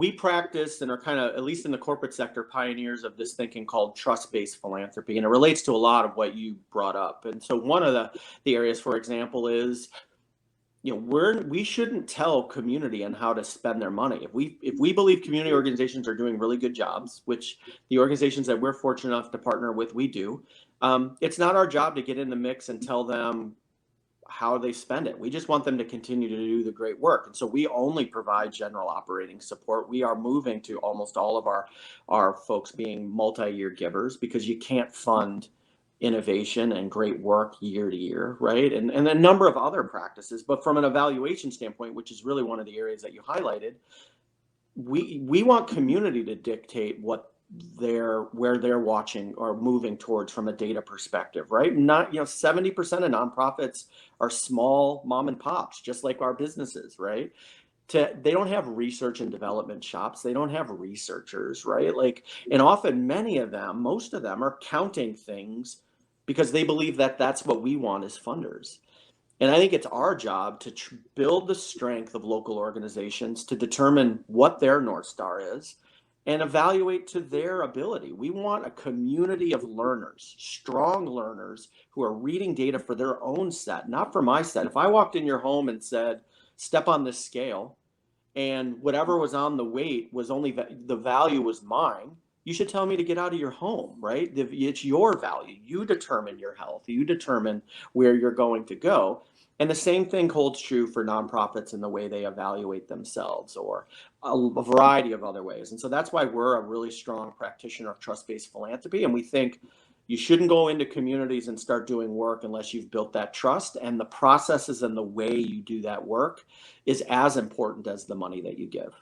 we practice and are kind of, at least in the corporate sector, pioneers of this thinking called trust-based philanthropy. And it relates to a lot of what you brought up. And so one of the areas, for example, is, we shouldn't tell community on how to spend their money. If we believe community organizations are doing really good jobs, which the organizations that we're fortunate enough to partner with, we do, it's not our job to get in the mix and tell them how they spend it. We just want them to continue to do the great work. And so we only provide general operating support. We are moving to almost all of our folks being multi-year givers, because you can't fund innovation and great work year to year, right? And a number of other practices. But from an evaluation standpoint, which is really one of the areas that you highlighted, we want community to dictate where they're watching or moving towards from a data perspective, right? Not, 70% of nonprofits are small mom and pops, just like our businesses, right? They don't have research and development shops. They don't have researchers, right? And often most of them are counting things because they believe that that's what we want as funders. And I think it's our job to build the strength of local organizations to determine what their North Star is and evaluate to their ability. We want a community of learners, strong learners who are reading data for their own set, not for my set. If I walked in your home and said, step on this scale, and whatever was on the weight was only the value was mine, you should tell me to get out of your home, right? It's your value. You determine your health. You determine where you're going to go. And the same thing holds true for nonprofits in the way they evaluate themselves, or a variety of other ways. And so that's why we're a really strong practitioner of trust-based philanthropy. And we think you shouldn't go into communities and start doing work unless you've built that trust. And the processes and the way you do that work is as important as the money that you give.